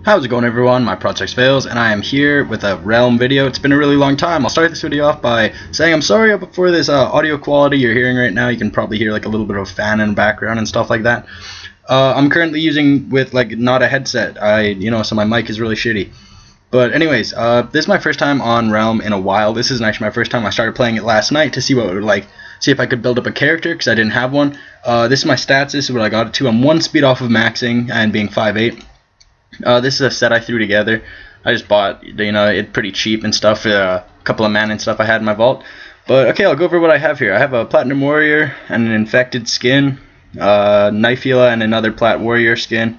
How's it going, everyone? My Project Fails, and I am here with a Realm video. It's been a really long time. I'll start this video off by saying I'm sorry for this audio quality you're hearing right now. You can probably hear like a little bit of a fan in the background and stuff like that. I'm currently using with like not a headset. So my mic is really shitty. But anyways, this is my first time on Realm in a while. This isn't actually my first time. I started playing it last night to see what it would like. See if I could build up a character because I didn't have one. This is my stats. This is what I got it to. I'm 1 speed off of maxing and being 5'8". This is a set I threw together. I just bought, it pretty cheap and stuff. A couple of mana and stuff I had in my vault. But okay, I'll go over what I have here. I have a Platinum Warrior and an Infected skin, Nifila and another Plat Warrior skin.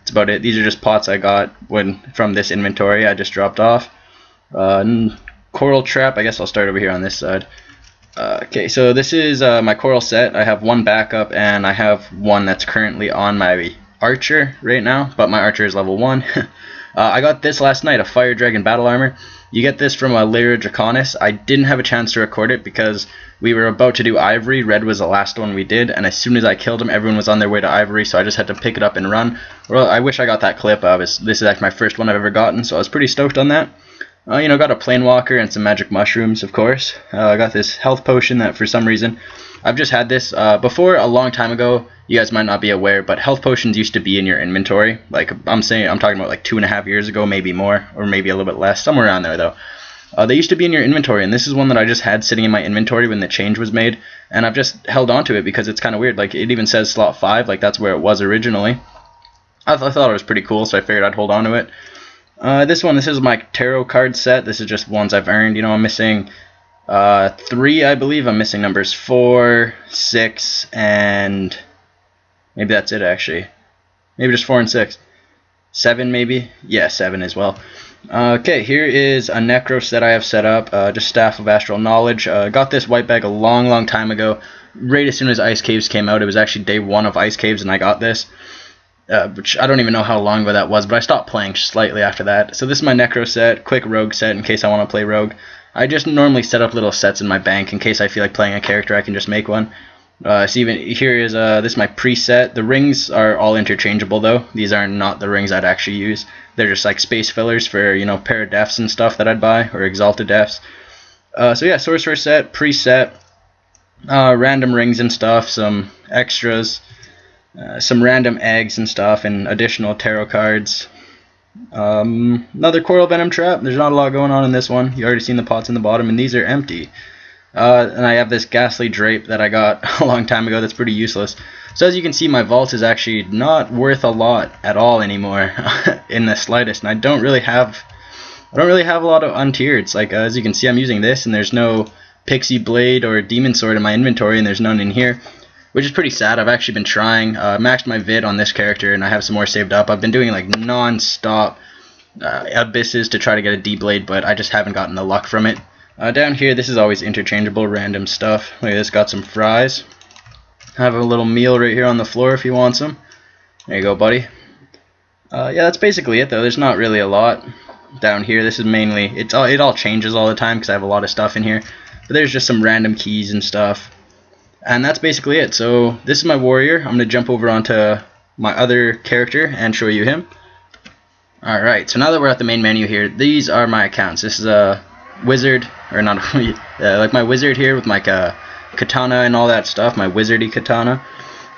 That's about it. These are just pots I got from this inventory I just dropped off. Coral Trap. I guess I'll start over here on this side. Okay, so this is my Coral set. I have one backup and I have one that's currently on my Archer right now, but my Archer is level 1. I got this last night, a Fire Dragon Battle Armor. You get this from a Lyra Draconis. I didn't have a chance to record it because we were about to do Ivory. Red was the last one we did, and as soon as I killed him, everyone was on their way to Ivory, so I just had to pick it up and run. Well, I wish I got that clip. This is actually my first one I've ever gotten, so I was pretty stoked on that. Got a Planewalker and some magic mushrooms, of course. I got this health potion that for some reason I've just had this before a long time ago. You guys might not be aware, but health potions used to be in your inventory. Like I'm talking about like 2.5 years ago, maybe more, or maybe a little bit less, somewhere around there though. They used to be in your inventory, and this is one that I just had sitting in my inventory when the change was made, and I've just held on to it because it's kind of weird. Like it even says slot 5, like that's where it was originally. I thought it was pretty cool, so I figured I'd hold on to it. This is my tarot card set. This is just ones I've earned. I'm missing 3, I believe. I'm missing numbers 4, 6, and maybe that's it actually. Maybe just 4 and 6. 7 maybe? Yeah, 7 as well. Okay, here is a Necro set I have set up. Just Staff of Astral Knowledge. Got this white bag a long time ago. Right as soon as Ice Caves came out. It was actually day 1 of Ice Caves and I got this. Which I don't even know how long ago that was, but I stopped playing slightly after that. So this is my Necro set, quick Rogue set in case I want to play Rogue. I just normally set up little sets in my bank in case I feel like playing a character I can just make one. So even here is this is my preset. The rings are all interchangeable though. These are not the rings I'd actually use. They're just like space fillers for Paradefs and stuff that I'd buy, or Exalted Defs. So yeah, Sorcerer set, preset, random rings and stuff, some extras. Some random eggs and stuff, and additional tarot cards. Another Coral Venom Trap. There's not a lot going on in this one. You already seen the pots in the bottom, and these are empty. And I have this Ghastly Drape that I got a long time ago that's pretty useless. So as you can see, my vault is actually not worth a lot at all anymore, in the slightest. And I don't really have a lot of untiered. It's like as you can see, I'm using this, and there's no Pixie Blade or Demon Sword in my inventory, and there's none in here. Which is pretty sad. I've actually been trying, maxed my vid on this character, and I have some more saved up. I've been doing like non-stop abysses to try to get a D-Blade, but I just haven't gotten the luck from it. Down here, this is always interchangeable, random stuff. Look at this, got some fries. I have a little meal right here on the floor if you want some. There you go, buddy. Yeah, that's basically it though. There's not really a lot down here. This is mainly, it all changes all the time because I have a lot of stuff in here. But there's just some random keys and stuff. And that's basically it. So this is my warrior. I'm going to jump over onto my other character and show you him. Alright, so now that we're at the main menu here, these are my accounts. This is a wizard, or not like my wizard here with my katana and all that stuff, my wizardy katana.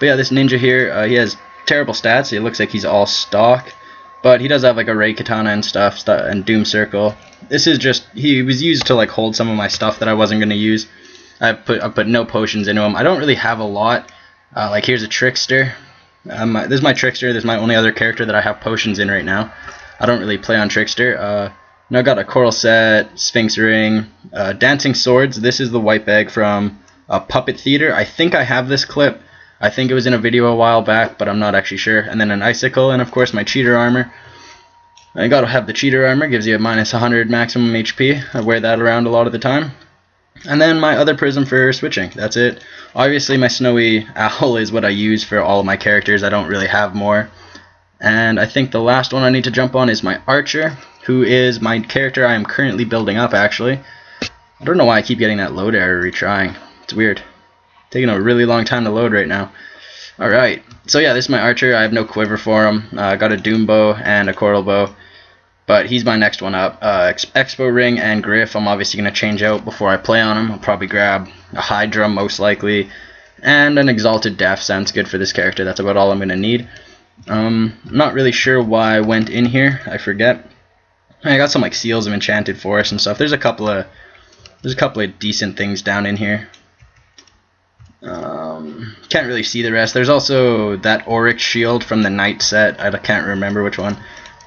But yeah, this ninja here, he has terrible stats. It looks like he's all stock. But he does have like a ray katana and stuff, and doom circle. This is just, he was used to like hold some of my stuff that I wasn't going to use. I put no potions into him. I don't really have a lot. Like here's a trickster. This is my trickster. This is my only other character that I have potions in right now. I don't really play on trickster. I got a coral set, Sphinx ring, dancing swords. This is the white bag from Puppet Theater. I think I have this clip. I think it was in a video a while back, but I'm not actually sure. And then an icicle, and of course my cheater armor. I gotta have the cheater armor. Gives you a minus 100 maximum HP. I wear that around a lot of the time. And then my other prism for switching. That's it. Obviously my snowy owl is what I use for all of my characters. I don't really have more. And I think the last one I need to jump on is my archer, who is my character I am currently building up actually. I don't know why I keep getting that load error retrying. It's weird. Taking a really long time to load right now. Alright, so yeah, this is my archer. I have no quiver for him. I got a doom bow and a coral bow, but he's my next one up. Expo ring and Griff I'm obviously going to change out before I play on him. I'll probably grab a Hydra most likely, and an Exalted Death sounds good for this character. That's about all I'm going to need. I'm not really sure why I went in here. I forget. I got some like Seals of Enchanted Forest and stuff. There's a couple of decent things down in here. Can't really see the rest. There's also that Oryx shield from the Knight set. I can't remember which one.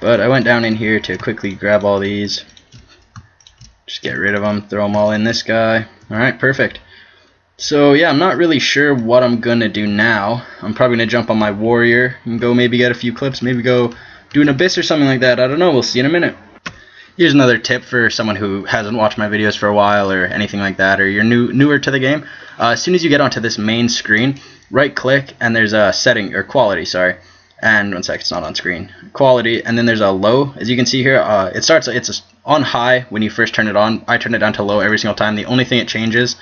But I went down in here to quickly grab all these. Just get rid of them. Throw them all in this guy. Alright, perfect. So yeah, I'm not really sure what I'm going to do now. I'm probably going to jump on my warrior and go maybe get a few clips. Maybe go do an abyss or something like that. I don't know. We'll see in a minute. Here's another tip for someone who hasn't watched my videos for a while or anything like that, or you're newer to the game. As soon as you get onto this main screen, right click and there's a setting, or quality, sorry. And one sec, it's not on screen. Quality, and then there's a low. As you can see here, it's on high when you first turn it on. I turn it down to low every single time. The only thing it changes,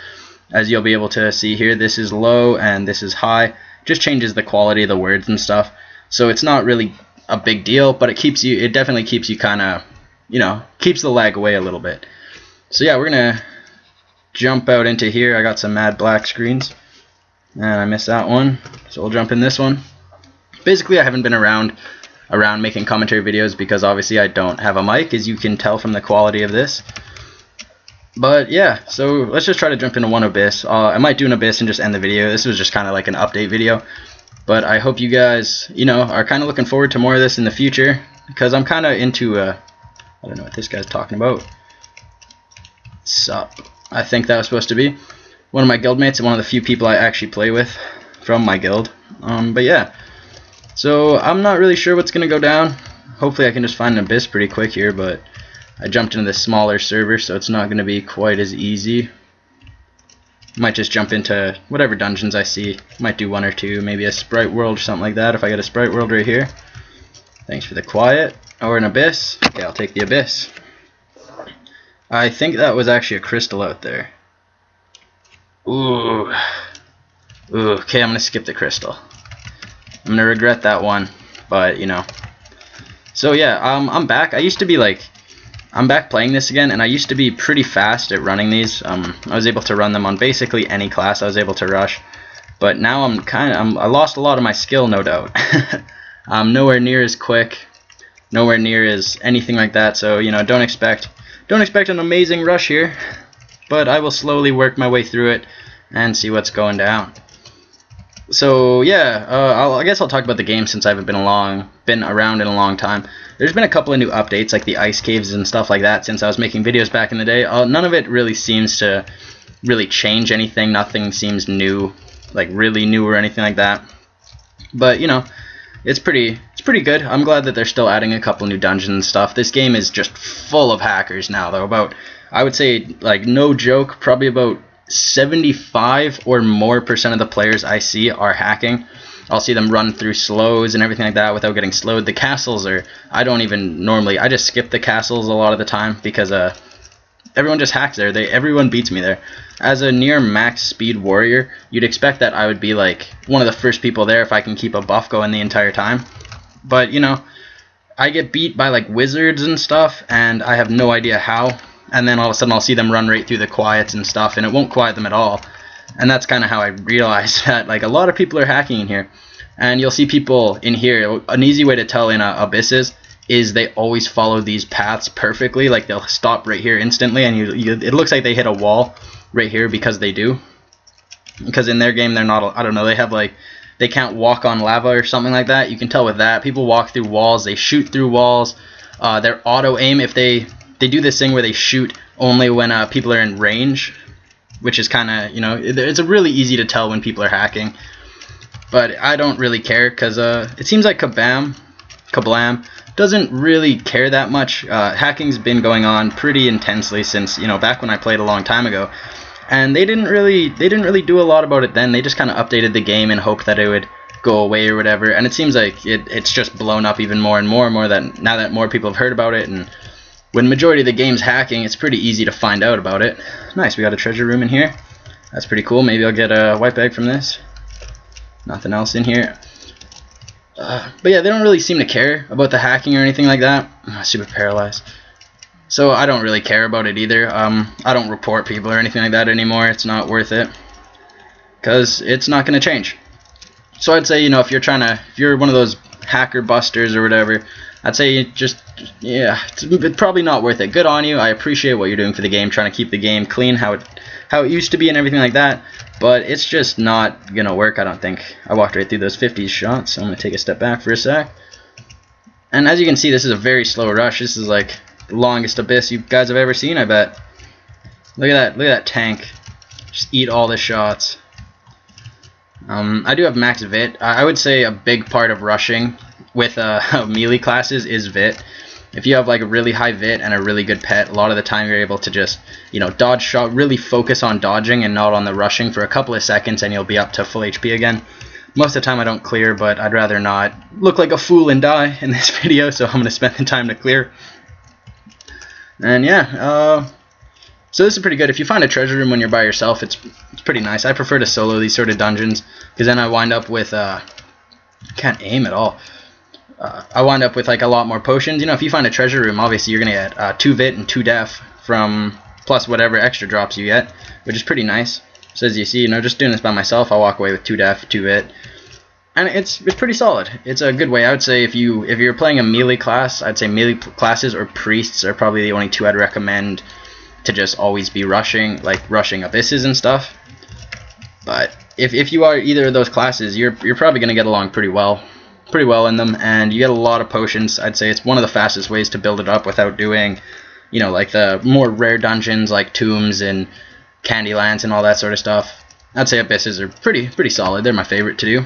as you'll be able to see here, this is low and this is high. Just changes the quality of the words and stuff. So it's not really a big deal, but it definitely keeps you kind of, keeps the lag away a little bit. So yeah, we're gonna jump out into here. I got some mad black screens and I missed that one, so we'll jump in this one. Basically I haven't been around making commentary videos because obviously I don't have a mic, as you can tell from the quality of this. But yeah, so let's just try to jump into one abyss. I might do an abyss and just end the video. This was just kind of like an update video, but I hope you guys are kind of looking forward to more of this in the future, because I'm kind of into I don't know what this guy's talking about. Sup. I think that was supposed to be one of my guildmates and one of the few people I actually play with from my guild. But yeah, so I'm not really sure what's going to go down. Hopefully I can just find an abyss pretty quick here, but I jumped into this smaller server, so it's not going to be quite as easy. Might just jump into whatever dungeons I see. Might do one or two, maybe a sprite world or something like that if I get a sprite world right here. Thanks for the quiet. Or an abyss. Okay, I'll take the abyss. I think that was actually a crystal out there. Ooh. Okay, I'm gonna skip the crystal. I'm gonna regret that one, but So yeah, I'm back. I'm back playing this again, and I used to be pretty fast at running these. I was able to run them on basically any class I was able to rush. But now I lost a lot of my skill, no doubt. I'm nowhere near as quick, nowhere near as anything like that. So don't expect an amazing rush here, but I will slowly work my way through it and see what's going down. So yeah, I guess I'll talk about the game since I haven't been around in a long time. There's been a couple of new updates, like the ice caves and stuff like that, since I was making videos back in the day. None of it really seems to really change anything. Nothing seems new, like really new or anything like that. But it's pretty good. I'm glad that they're still adding a couple new dungeons and stuff. This game is just full of hackers now, though. I would say, like, no joke, probably about 75 or more % of the players I see are hacking. I'll see them run through slows and everything like that without getting slowed. The castles I just skip the castles a lot of the time because everyone just hacks there. Everyone beats me there. As a near max speed warrior, you'd expect that I would be like one of the first people there if I can keep a buff going the entire time. But I get beat by like wizards and stuff, and I have no idea how. And then all of a sudden I'll see them run right through the quiets and stuff, and it won't quiet them at all. And that's kind of how I realized that like a lot of people are hacking in here. And you'll see people in here. An easy way to tell in abysses is they always follow these paths perfectly. Like they'll stop right here instantly, and it looks like they hit a wall right here because they do. Because in their game they're not, I don't know, they can't walk on lava or something like that. You can tell with that. People walk through walls, they shoot through walls. Their auto aim, if they do this thing where they shoot only when people are in range, which is kind of, it's really easy to tell when people are hacking. But I don't really care because it seems like Kablam doesn't really care that much. Hacking's been going on pretty intensely since back when I played a long time ago, and they didn't really do a lot about it then. They just kind of updated the game and hoped that it would go away or whatever. And it seems like it's just blown up even more and more that now that more people have heard about it, and when majority of the game's hacking, it's pretty easy to find out about it. Nice, we got a treasure room in here. That's pretty cool. Maybe I'll get a white bag from this. Nothing else in here. But yeah, they don't really seem to care about the hacking or anything like that. I'm super paralyzed. So I don't really care about it either. I don't report people or anything like that anymore. It's not worth it, because it's not going to change. So I'd say, you know, if you're one of those hacker busters or whatever, I'd say yeah, it's probably not worth it. Good on you. I appreciate what you're doing for the game, trying to keep the game clean, how it used to be and everything like that. But it's just not gonna work, I don't think. I walked right through those 50 shots, so I'm gonna take a step back for a sec. And as you can see, this is a very slow rush. This is like the longest abyss you guys have ever seen, I bet. Look at that tank. Just eat all the shots. I do have max VIT. I would say a big part of rushing with melee classes is VIT. If you have like a really high VIT and a really good pet, a lot of the time you're able to just, you know, dodge shot, really focus on dodging and not on the rushing for a couple of seconds, and you'll be up to full HP again. Most of the time I don't clear, but I'd rather not look like a fool and die in this video, so I'm going to spend the time to clear. And yeah, so this is pretty good. If you find a treasure room when you're by yourself, it's pretty nice. I prefer to solo these sort of dungeons, because then I wind up with, can't aim at all. I wind up with like a lot more potions. You know, if you find a treasure room, obviously you're going to get 2 VIT and 2 def from plus whatever extra drops you get, which is pretty nice. So as you see, you know, just doing this by myself, I'll walk away with 2 def, 2 VIT. And it's pretty solid. It's a good way. I would say if you're playing a melee class, I'd say melee classes or priests are probably the only 2 I'd recommend to just always be rushing, like rushing abysses and stuff. But if you are either of those classes, you're probably going to get along pretty well in them, and you get a lot of potions. I'd say it's one of the fastest ways to build it up without doing, you know, like the more rare dungeons like tombs and Candylands and all that sort of stuff. I'd say abysses are pretty solid. They're my favorite to do.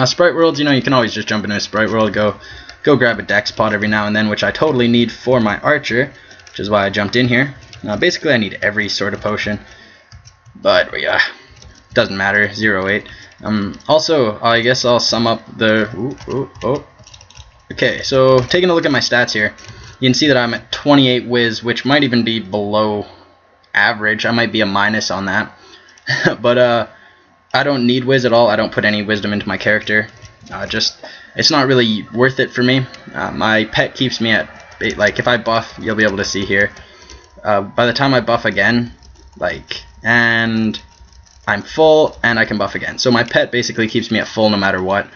Sprite worlds, you know, you can always just jump into a sprite world, go grab a dex pot every now and then, which I totally need for my archer, which is why I jumped in here. Basically I need every sort of potion, but yeah, doesn't matter. 0-8. Also, I guess I'll sum up the... Okay, so taking a look at my stats here, you can see that I'm at 28 whiz, which might even be below average. I might be a minus on that. But I don't need whiz at all. I don't put any wisdom into my character. It's not really worth it for me. My pet keeps me at, like, if I buff, you'll be able to see here. By the time I buff again, and I'm full, and I can buff again. So my pet basically keeps me at full no matter what.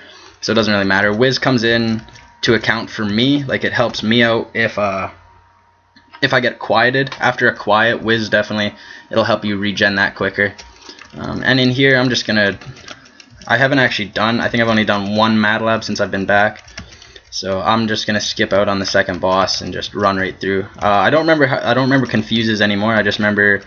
So it doesn't really matter. Wiz comes in to account for me. Like, it helps me out if I get quieted. After a quiet, Wiz definitely, it'll help you regen that quicker. And in here, I'm just gonna... I haven't actually done... I think I've only done 1 Mad Lab since I've been back. So I'm just gonna skip out on the second boss and just run right through. I don't remember confuses anymore. I just remember...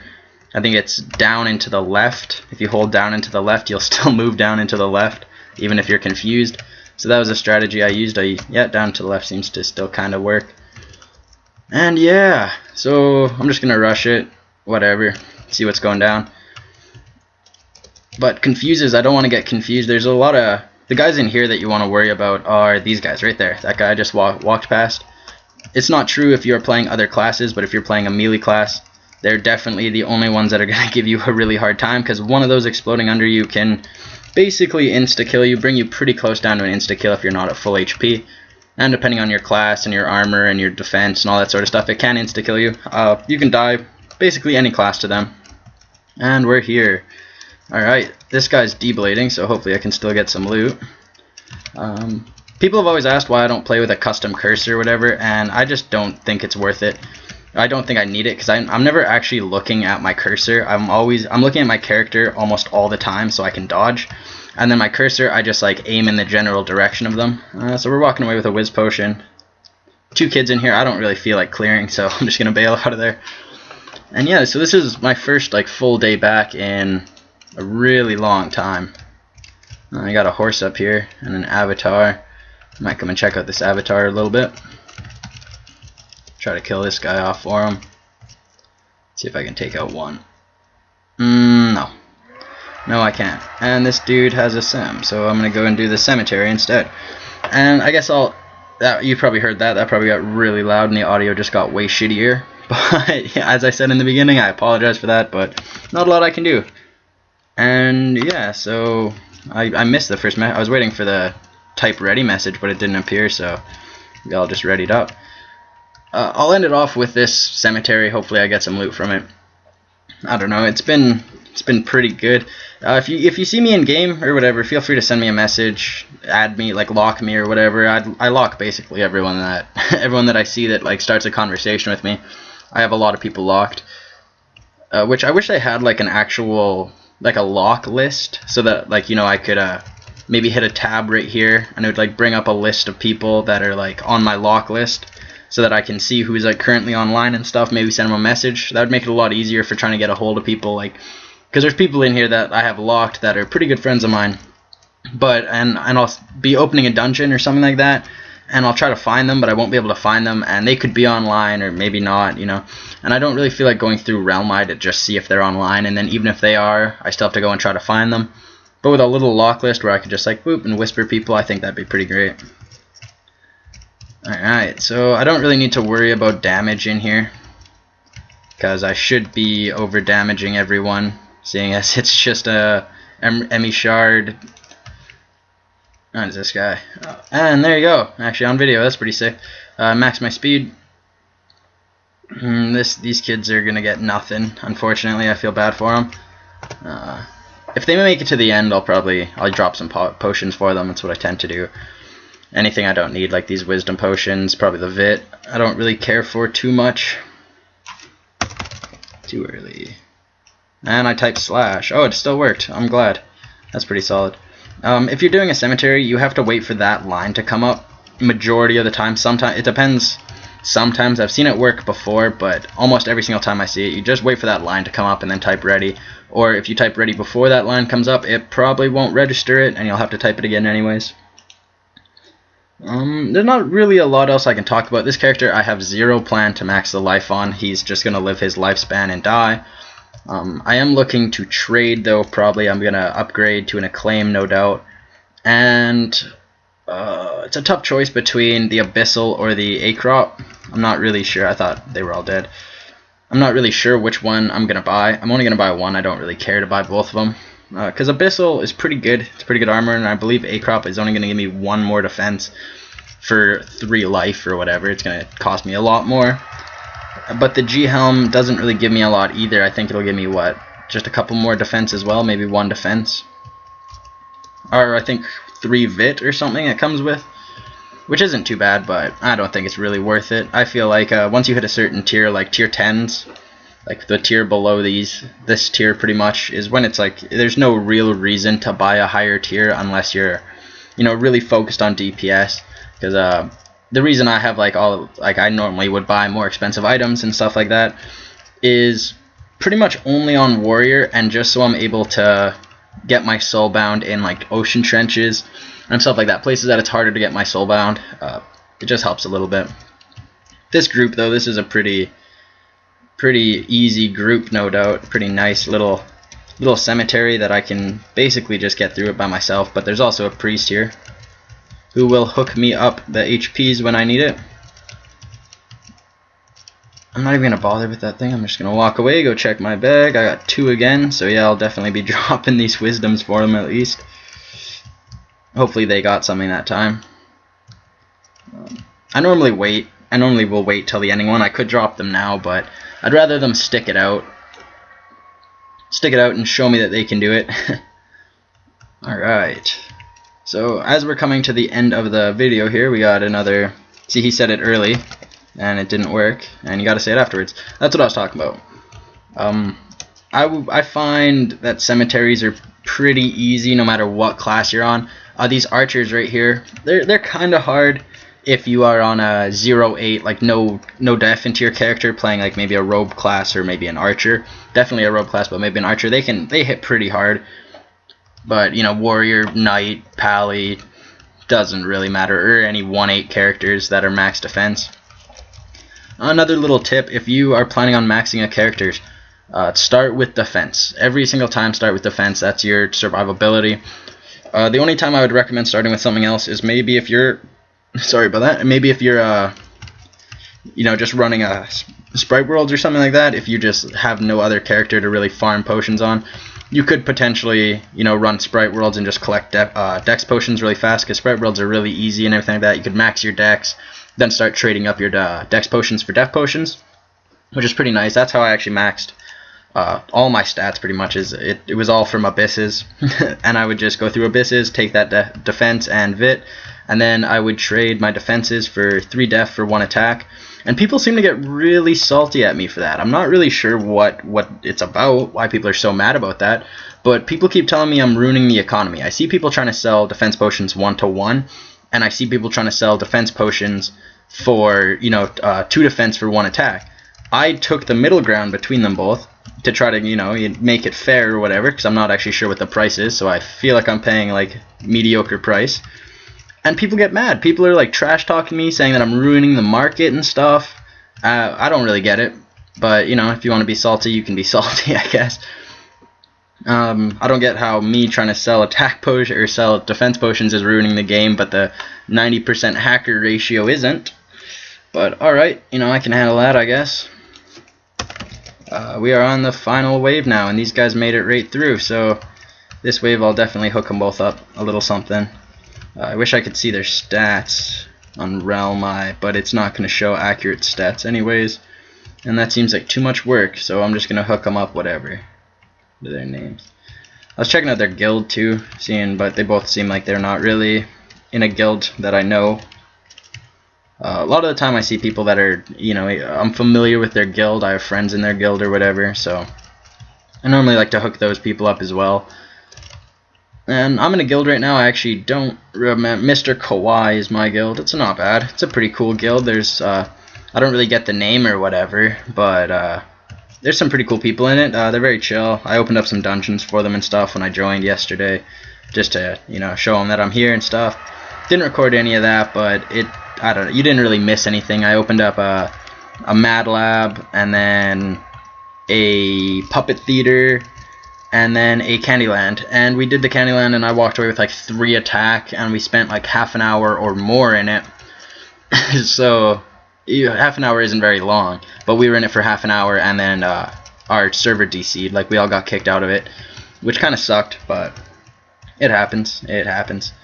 I think it's down and to the left. If you hold down and to the left, you'll still move down and to the left, even if you're confused. So that was a strategy I used. Yeah, down to the left seems to still kind of work. And yeah, so I'm just going to rush it, whatever, see what's going down. But confuses, I don't want to get confused. There's a lot of... The guys in here that you want to worry about are these guys right there. That guy I just walked past. It's not true if you're playing other classes, but if you're playing a melee class, they're definitely the only ones that are going to give you a really hard time, because one of those exploding under you can basically insta-kill you, bring you pretty close down to an insta-kill if you're not at full HP. And depending on your class and your armor and your defense and all that sort of stuff, it can insta-kill you. You can die basically any class to them. And we're here. Alright, this guy's deblading, so hopefully I can still get some loot. People have always asked why I don't play with a custom cursor or whatever, and I just don't think it's worth it. I don't think I need it, because I'm never actually looking at my cursor. I'm looking at my character almost all the time so I can dodge, and then my cursor I just like aim in the general direction of them. So we're walking away with a whiz potion. 2 kids in here. I don't really feel like clearing, so I'm just gonna bail out of there. And yeah, so this is my first like full day back in a really long time. I got a horse up here and an avatar. I might come and check out this avatar a little bit. Try to kill this guy off for him. See if I can take out one. No. No, I can't. And this dude has a sem, so I'm going to go and do the cemetery instead. And I guess you probably heard that. That probably got really loud and the audio just got way shittier. But yeah, as I said in the beginning, I apologize for that, but not a lot I can do. And yeah, so I missed the first I was waiting for the type ready message, but it didn't appear, so we all just readied up. I'll end it off with this cemetery. Hopefully I get some loot from it. I don't know, it's been pretty good. If you see me in game or whatever, feel free to send me a message, add me, like lock me or whatever. I lock basically everyone that I see that like starts a conversation with me. I have a lot of people locked, which I wish I had like an actual like a lock list, so that like, you know, I could maybe hit a tab right here and it would like bring up a list of people that are like on my lock list, so that I can see who's like currently online and stuff. Maybe send them a message. That would make it a lot easier for trying to get a hold of people, like, because there's people in here that I have locked that are pretty good friends of mine, but and I'll be opening a dungeon or something like that, and I'll try to find them, but I won't be able to find them, and they could be online or maybe not, you know. And I don't really feel like going through Realmeye to just see if they're online, and then even if they are, I still have to go and try to find them. But with a little lock list where I could just like whoop and whisper people, I think that'd be pretty great. Alright, so I don't really need to worry about damage in here, because I should be over damaging everyone, seeing as it's just a Emmy shard. What is this guy? Oh, and there you go, actually on video. That's pretty sick. Max my speed. These kids are gonna get nothing, unfortunately. I feel bad for them. If they make it to the end, I'll drop some potions for them. That's what I tend to do. Anything I don't need, like these wisdom potions, probably the Vit, I don't really care for too much. Too early. And I typed slash. Oh, it still worked. I'm glad. That's pretty solid. If you're doing a cemetery, you have to wait for that line to come up majority of the time. Sometimes it depends. Sometimes I've seen it work before, but almost every single time I see it, you just wait for that line to come up and then type ready. Or if you type ready before that line comes up, it probably won't register it, and you'll have to type it again anyways. There's not really a lot else I can talk about. This character I have zero plan to max the life on. He's just going to live his lifespan and die. I am looking to trade though, probably. I'm going to upgrade to an Acclaim, no doubt. And it's a tough choice between the Abyssal or the Acrop. I'm not really sure. I thought they were all dead. I'm not really sure which one I'm going to buy. I'm only going to buy one. I don't really care to buy both of them. Because Abyssal is pretty good. It's pretty good armor, and I believe Acrop is only going to give me 1 more defense for 3 life or whatever. It's going to cost me a lot more. But the G-Helm doesn't really give me a lot either. I think it'll give me, what, just a couple more defense as well, maybe 1 defense. Or I think 3 Vit or something it comes with, which isn't too bad, but I don't think it's really worth it. I feel like once you hit a certain tier, like tier 10s, like the tier below this tier pretty much is when it's like there's no real reason to buy a higher tier unless you're, you know, really focused on DPS. Because the reason I have I normally would buy more expensive items and stuff like that is pretty much only on warrior, and just so I'm able to get my soulbound in like ocean trenches and stuff like that, places that it's harder to get my soulbound. It just helps a little bit. This group though, this is a pretty easy group, no doubt. Pretty nice little cemetery that I can basically just get through it by myself. But there's also a priest here who will hook me up the HPs when I need it. I'm not even gonna bother with that thing. I'm just gonna walk away, go check my bag. I got 2 again, so yeah, I'll definitely be dropping these wisdoms for them at least. Hopefully they got something that time. I normally will wait till the ending one. I could drop them now, but I'd rather them stick it out and show me that they can do it. Alright, so as we're coming to the end of the video here, we got another, see, he said it early and it didn't work, and you gotta say it afterwards. That's what I was talking about. I find that cemeteries are pretty easy no matter what class you're on. These archers right here, they're kinda hard if you are on a 0-8, like no def into your character, playing like maybe a robe class or maybe an archer. Definitely a robe class, but maybe an archer. They hit pretty hard. But you know, warrior, knight, pally, doesn't really matter, or any 1-8 characters that are max defense. Another little tip: if you are planning on maxing a character, start with defense. Every single time, start with defense. That's your survivability. The only time I would recommend starting with something else is maybe if you're sorry about that. Maybe if you're, you know, just running a Sprite Worlds or something like that. If you just have no other character to really farm potions on, you could potentially, you know, run Sprite Worlds and just collect Dex potions really fast, because Sprite Worlds are really easy and everything like that. You could max your Dex, then start trading up your Dex potions for Def potions, which is pretty nice. That's how I actually maxed all my stats pretty much. It was all from Abysses, and I would just go through Abysses, take that defense and Vit, and then I would trade my defenses for 3 Def for 1 attack. And people seem to get really salty at me for that. I'm not really sure what it's about, why people are so mad about that, but people keep telling me I'm ruining the economy. I see people trying to sell defense potions 1-to-1, and I see people trying to sell defense potions for, you know, 2 defense for 1 attack. I took the middle ground between them both to try to, you know, make it fair or whatever, because I'm not actually sure what the price is, so I feel like I'm paying like mediocre price. And people get mad. People are like trash talking me, saying that I'm ruining the market and stuff. I don't really get it, but you know, if you want to be salty, you can be salty, I guess. I don't get how me trying to sell attack potion or sell defense potions is ruining the game, but the 90% hacker ratio isn't. But alright, you know, I can handle that, I guess. We are on the final wave now, and these guys made it right through, so this wave I'll definitely hook them both up a little something. I wish I could see their stats on Realm Eye, but it's not going to show accurate stats anyways, and that seems like too much work, so I'm just going to hook them up whatever. What are their names? I was checking out their guild too, but they both seem like they're not really in a guild that I know. A lot of the time I see people that are, you know, I'm familiar with their guild, I have friends in their guild or whatever, so I normally like to hook those people up as well. And I'm in a guild right now. I actually don't remember. Mr. Kawaii is my guild. It's not bad. It's a pretty cool guild. There's I don't really get the name or whatever, but there's some pretty cool people in it. They're very chill. I opened up some dungeons for them and stuff when I joined yesterday, just to, you know, show them that I'm here and stuff. Didn't record any of that, but I don't know. You didn't really miss anything. I opened up a Mad Lab, and then a Puppet Theater, and then a Candyland, and we did the Candyland, and I walked away with like 3 attack, and we spent like half an hour or more in it. So half an hour isn't very long, but we were in it for half an hour, and then our server DC'd, like we all got kicked out of it, which kind of sucked, but it happens. It happens.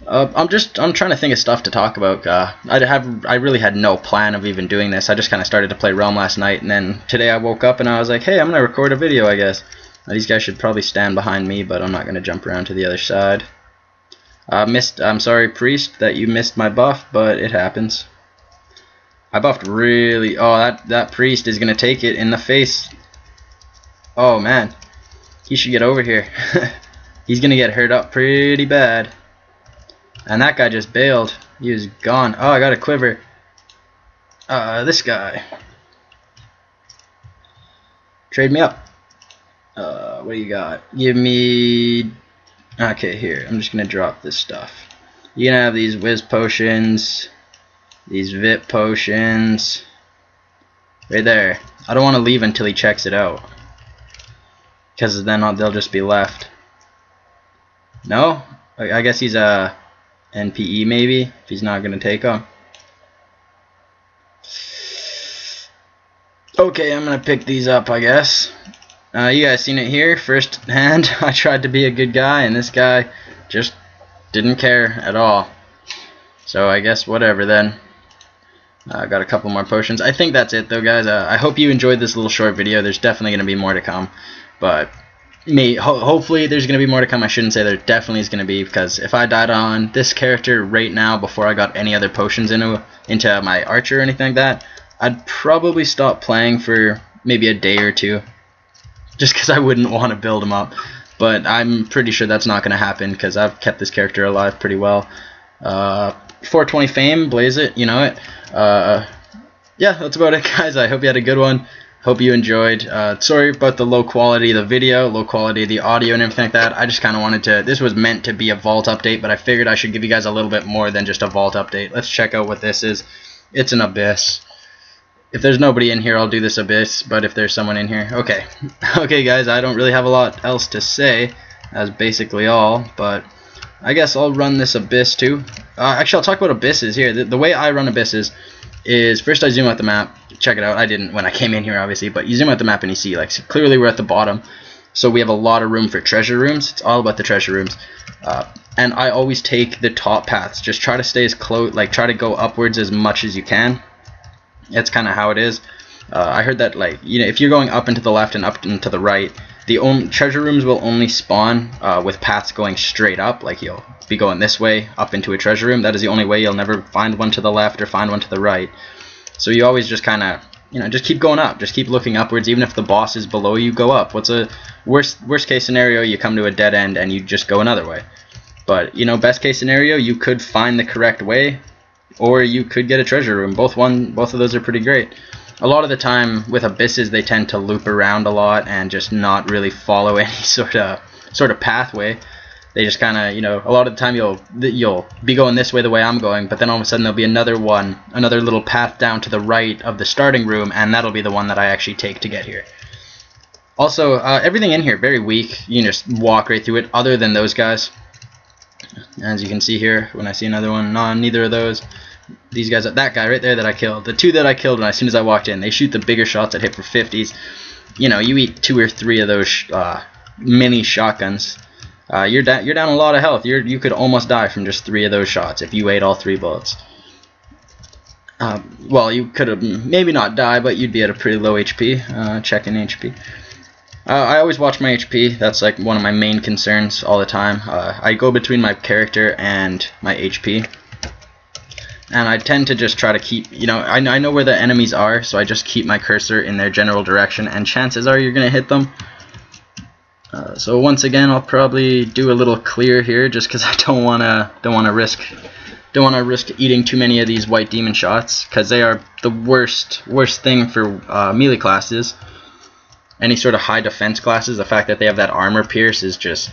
I'm trying to think of stuff to talk about. I really had no plan of even doing this. I just kind of started to play Realm last night, and then today I woke up and I was like, hey, I'm gonna record a video, I guess. These guys should probably stand behind me, but I'm not going to jump around to the other side. I'm sorry, Priest, that you missed my buff, but it happens. I buffed really... Oh, that Priest is going to take it in the face. Oh, man. He should get over here. He's going to get hurt up pretty bad. And that guy just bailed. He was gone. Oh, I got a quiver. This guy. Trade me up. What do you got? Give me... Okay, here. I'm just going to drop this stuff. You can have these Whiz Potions, these Vit Potions. Right there. I don't want to leave until he checks it out, because then they'll just be left. No? I guess he's a NPE maybe, if he's not going to take them. Okay, I'm going to pick these up, I guess. You guys seen it here first hand. I tried to be a good guy, and this guy just didn't care at all. So I guess whatever then. I got a couple more potions. I think that's it though, guys. I hope you enjoyed this little short video. There's definitely going to be more to come, but hopefully there's going to be more to come. I shouldn't say there definitely is going to be, because if I died on this character right now before I got any other potions into my archer or anything like that, I'd probably stop playing for maybe a day or two, just because I wouldn't want to build him up. But I'm pretty sure that's not going to happen, because I've kept this character alive pretty well. 420 fame, blaze it, you know it. Yeah, that's about it, guys. I hope you had a good one. Hope you enjoyed. Sorry about the low quality of the video, low quality of the audio and everything like that. I just kind of wanted to, this was meant to be a vault update, but I figured I should give you guys a little bit more than just a vault update. Let's check out what this is. It's an abyss. If there's nobody in here, I'll do this abyss, but if there's someone in here, okay. Okay, guys, I don't really have a lot else to say. That's basically all, but I guess I'll run this abyss too. Actually, I'll talk about abysses here. The way I run abysses is, first I zoom out the map. Check it out. I didn't when I came in here, obviously, but you zoom out the map and you see, like, so clearly we're at the bottom. So we have a lot of room for treasure rooms. It's all about the treasure rooms. And I always take the top paths. Just try to stay as close, like try to go upwards as much as you can. That's kind of how it is. I heard that, like, you know, if you're going up and to the left and up and to the right, the treasure rooms will only spawn with paths going straight up. Like, you'll be going this way up into a treasure room. That is the only way. You'll never find one to the left or find one to the right. So you always just kind of, you know, just keep going up. Just keep looking upwards. Even if the boss is below you, go up. What's a worst case scenario? You come to a dead end and you just go another way. But, you know, best case scenario, you could find the correct way, or you could get a treasure room. Both of those are pretty great. A lot of the time with abysses, they tend to loop around a lot and just not really follow any sort of pathway. They just kind of, you know, a lot of the time you'll be going this way the way I'm going, but then all of a sudden there'll be another little path down to the right of the starting room, and that'll be the one that I actually take to get here. Also, everything in here very weak. You can just walk right through it, other than those guys. As you can see here, when I see another one, neither of those. These guys, that guy right there that I killed, the two that I killed as soon as I walked in, they shoot the bigger shots that hit for 50s. You know, you eat 2 or 3 of those mini shotguns, you're down a lot of health. You could almost die from just 3 of those shots if you ate all 3 bullets. Well, you could have maybe not die, but you'd be at a pretty low HP. Checking HP. I always watch my HP. That's like one of my main concerns all the time. I go between my character and my HP. And I tend to just try to keep, you know, I know where the enemies are, so I just keep my cursor in their general direction, and chances are you're going to hit them. So once again, I'll probably do a little clear here, just because I don't want to risk eating too many of these white demon shots, because they are the worst thing for melee classes. Any sort of high defense classes, the fact that they have that armor pierce is just,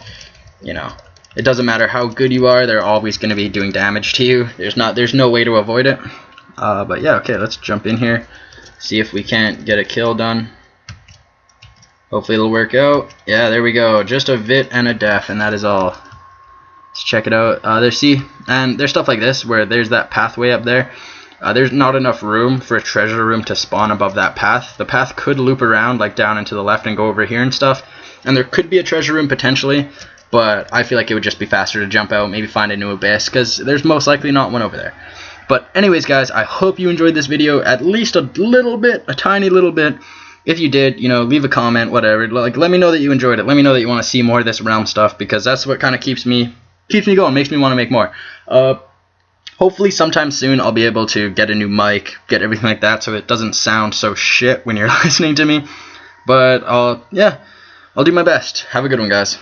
you know, it doesn't matter how good you are, they're always going to be doing damage to you. There's no way to avoid it. But yeah, okay, let's jump in here, see if we can't get a kill done. Hopefully it'll work out. Yeah, there we go. Just a vit and a death, and that is all. Let's check it out. There's stuff like this where there's that pathway up there. There's not enough room for a treasure room to spawn above that path. The path could loop around like down and to the left and go over here and stuff, and there could be a treasure room potentially, but I feel like it would just be faster to jump out, maybe find a new abyss, because there's most likely not one over there. But anyways, guys, I hope you enjoyed this video at least a little bit, a tiny little bit. If you did, you know, leave a comment, whatever. Like, let me know that you enjoyed it. Let me know that you want to see more of this realm stuff, because that's what kind of keeps me going, makes me want to make more. Hopefully sometime soon I'll be able to get a new mic, get everything like that, so it doesn't sound so shit when you're listening to me. But yeah, I'll do my best. Have a good one, guys.